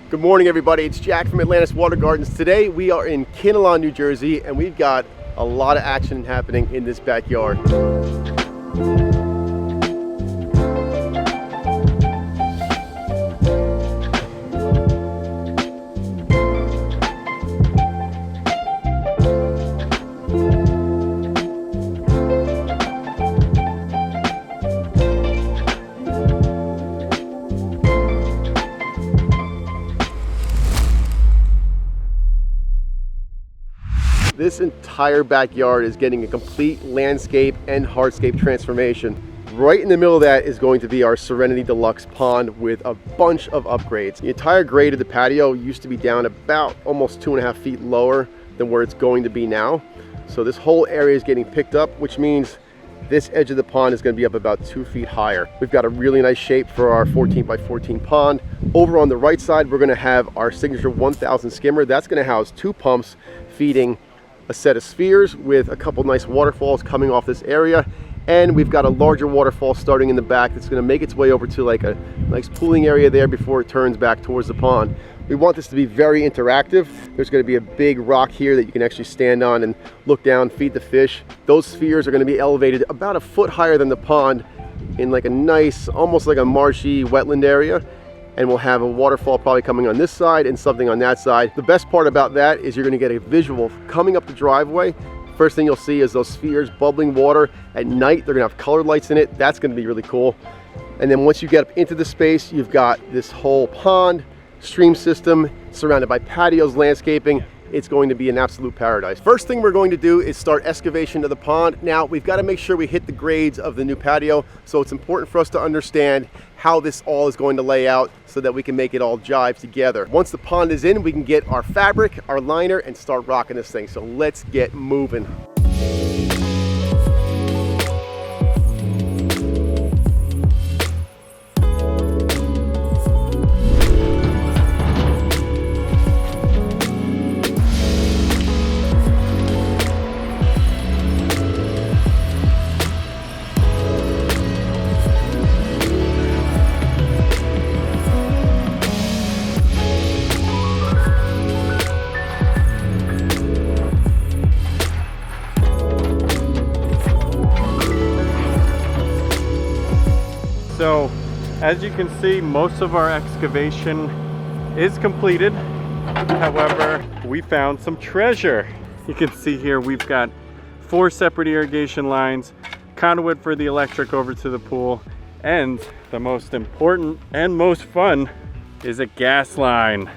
Good morning, everybody. It's Jack from Atlantis Water Gardens. Today we are in Kinnelon, New Jersey, and we've got a lot of action happening in this backyard. This entire backyard is getting a complete landscape and hardscape transformation. Right in the middle of that is going to be our Serenity Deluxe pond with a bunch of upgrades. The entire grade of the patio used to be down about almost 2.5 feet lower than where it's going to be now. So this whole area is getting picked up, which means this edge of the pond is going to be up about 2 feet higher. We've got a really nice shape for our 14 by 14 pond. Over on the right side, we're going to have our signature 1000 skimmer. That's going to house 2 pumps feeding a set of spheres with a couple nice waterfalls coming off this area, and we've got a larger waterfall starting in the back that's going to make its way over to like a nice pooling area there before it turns back towards the pond. We want this to be very interactive. There's going to be a big rock here that you can actually stand on and look down, feed the fish. Those spheres are going to be elevated about a foot higher than the pond in like a nice, almost like a marshy wetland area. And we'll have a waterfall probably coming on this side and something on that side. The best part about that is you're gonna get a visual coming up the driveway. First thing you'll see is those spheres bubbling water. At night, they're gonna have colored lights in it. That's gonna be really cool. And then once you get up into the space, you've got this whole pond, stream system, surrounded by patios, landscaping. It's going to be an absolute paradise. First thing we're going to do is start excavation of the pond. Now, we've got to make sure we hit the grades of the new patio, so it's important for us to understand how this all is going to lay out so that we can make it all jive together. Once the pond is in, we can get our fabric, our liner, and start rocking this thing. So let's get moving. So, as you can see, most of our excavation is completed. However, we found some treasure. You can see here we've got 4 separate irrigation lines, conduit for the electric over to the pool, and the most important and most fun is a gas line.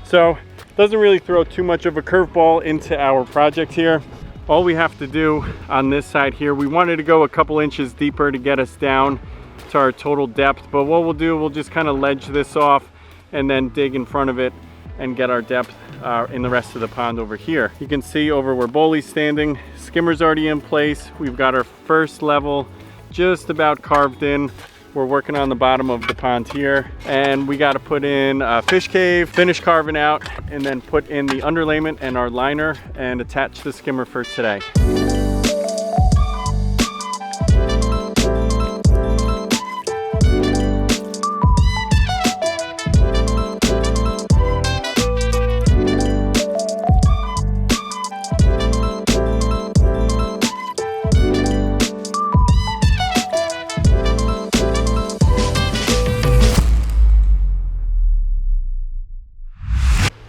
So, doesn't really throw too much of a curveball into our project here. All we have to do on this side here, we wanted to go a couple inches deeper to get us down to our total depth, but what we'll do, we'll just kind of ledge this off and then dig in front of it and get our depth in the rest of the pond over here. You can see over where Boley's standing, skimmer's already in place. We've got our first level just about carved in. We're working on the bottom of the pond here, and we got to put in a fish cave, finish carving out, and then put in the underlayment and our liner and attach the skimmer for today.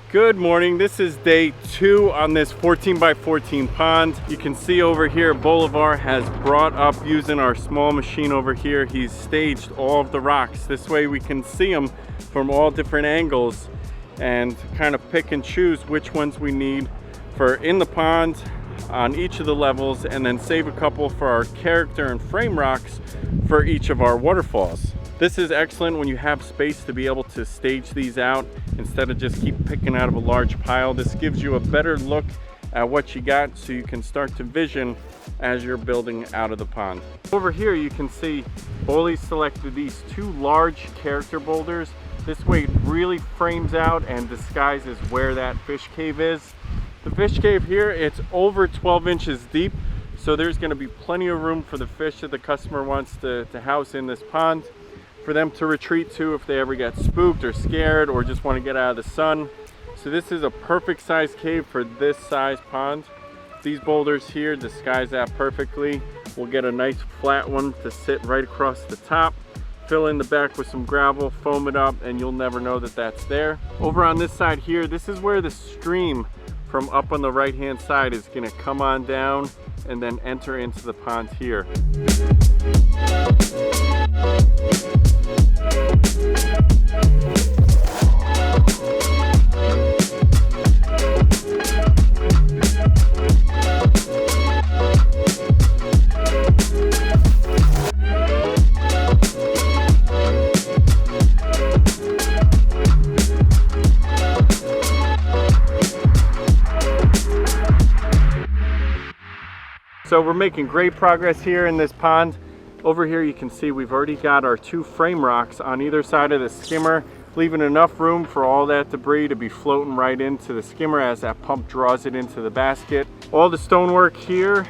Good morning, this is day 2 on this 14 by 14 pond. You can see over here Bolivar has brought up, using our small machine over here, he's staged all of the rocks. This way we can see them from all different angles and kind of pick and choose which ones we need for in the pond on each of the levels, and then save a couple for our character and frame rocks for each of our waterfalls. This is excellent when you have space to be able to stage these out instead of just keep picking out of a large pile. This gives you a better look at what you got, so you can start to vision as you're building out of the pond. Over here you can see Boley selected these 2 large character boulders. This way it really frames out and disguises where that fish cave is. The fish cave here, it's over 12 inches deep, so there's going to be plenty of room for the fish that the customer wants to house in this pond. for them to retreat to if they ever get spooked or scared or just want to get out of the sun. So this is a perfect size cave for this size pond. These boulders here disguise that perfectly. We'll get a nice flat one to sit right across the top, fill in the back with some gravel, foam it up, and you'll never know that that's there. Over on this side here, this is where the stream from up on the right hand side is going to come on down and then enter into the pond here. So we're making great progress here in this pond. Over here you can see we've already got our 2 frame rocks on either side of the skimmer, leaving enough room for all that debris to be floating right into the skimmer as that pump draws it into the basket. All the stonework here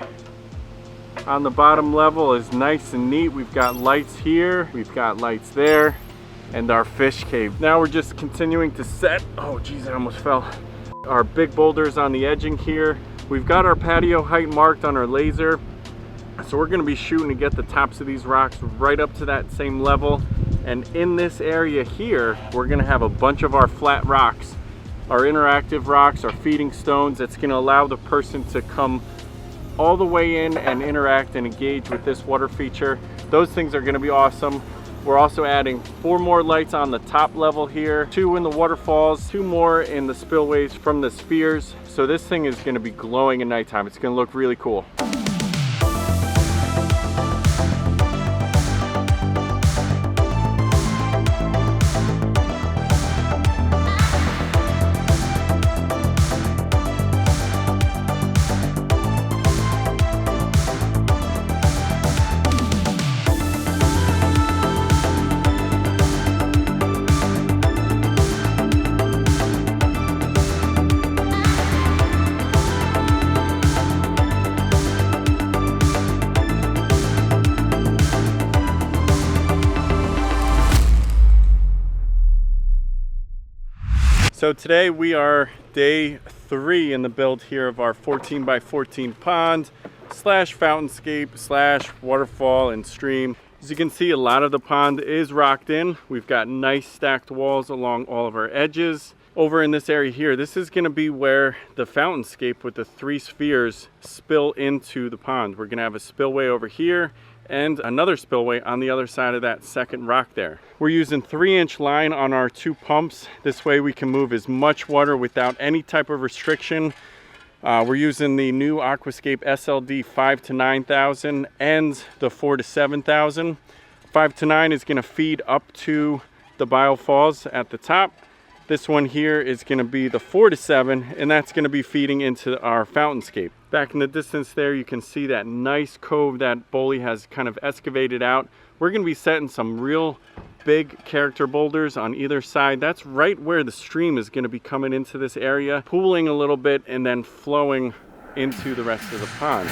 on the bottom level is nice and neat. We've got lights here, we've got lights there, and our fish cave. Now we're just continuing to set, oh geez, I almost fell, our big boulders on the edging here. We've got our patio height marked on our laser, so we're going to be shooting to get the tops of these rocks right up to that same level. And in this area here, we're going to have a bunch of our flat rocks, our interactive rocks, our feeding stones. That's going to allow the person to come all the way in and interact and engage with this water feature. Those things are going to be awesome. We're also adding 4 more lights on the top level here, 2 in the waterfalls, 2 more in the spillways from the spheres. So this thing is going to be glowing at nighttime. It's going to look really cool. So today we are day 3 in the build here of our 14 by 14 pond slash fountainscape slash waterfall and stream. As you can see, a lot of the pond is rocked in. We've got nice stacked walls along all of our edges. Over in this area here, this is going to be where the fountainscape with the 3 spheres spill into the pond. We're going to have a spillway over here and another spillway on the other side of that second rock there. We're using 3-inch line on our 2 pumps. This way we can move as much water without any type of restriction. We're using the new Aquascape SLD 5 to 9,000 and the 4 to 7,000. 5 to 9 is going to feed up to the biofalls at the top. This one here is going to be the 4 to 7, and that's going to be feeding into our fountainscape. Back in the distance there, you can see that nice cove that Boley has kind of excavated out. We're going to be setting some real big character boulders on either side. That's right where the stream is going to be coming into this area, pooling a little bit and then flowing into the rest of the pond.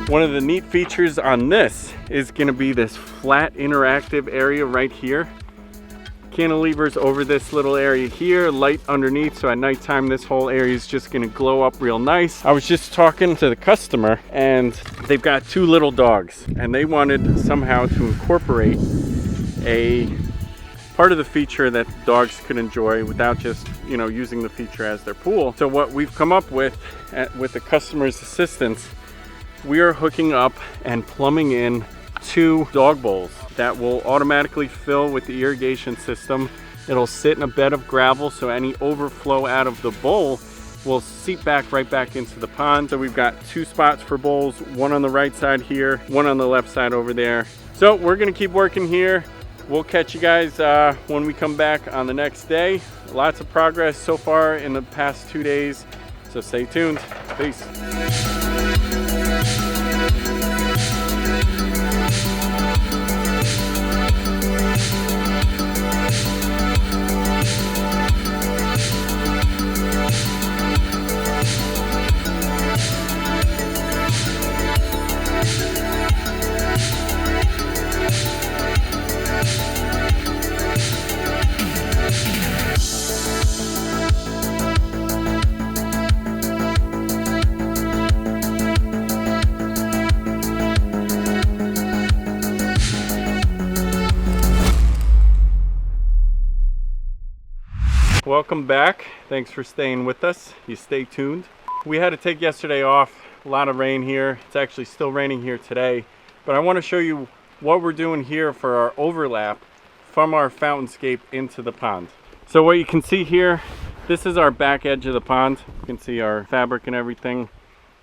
One of the neat features on this is going to be this flat interactive area right here. Cantilevers over this little area here, light underneath, so at nighttime this whole area is just going to glow up real nice. I was just talking to the customer and they've got 2 little dogs and they wanted somehow to incorporate a part of the feature that dogs could enjoy without just, you know, using the feature as their pool. So what we've come up with the customer's assistance, we are hooking up and plumbing in 2 dog bowls that will automatically fill with the irrigation system. It'll sit in a bed of gravel, so any overflow out of the bowl will seep back right back into the pond. So we've got 2 spots for bowls, one on the right side here, one on the left side over there. So we're gonna keep working here. We'll catch you guys when we come back on the next day. Lots of progress so far in the past 2 days, so stay tuned. Peace. Welcome back. Thanks for staying with us. You stay tuned. We had to take yesterday off. A lot of rain here. It's actually still raining here today. But I want to show you what we're doing here for our overlap from our fountainscape into the pond. So what you can see here, this is our back edge of the pond. You can see our fabric and everything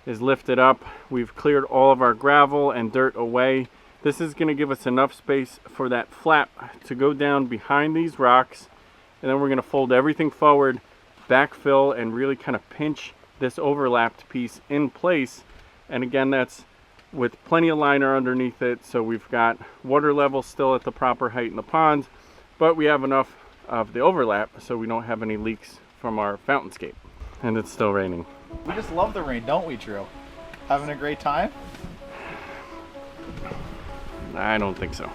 is lifted up. We've cleared all of our gravel and dirt away. This is going to give us enough space for that flap to go down behind these rocks. And then we're going to fold everything forward, backfill, and really kind of pinch this overlapped piece in place. And again, that's with plenty of liner underneath it, so we've got water level still at the proper height in the pond, but we have enough of the overlap so we don't have any leaks from our fountainscape. And it's still raining. We just love the rain, don't we, Drew? Having a great time? I don't think so.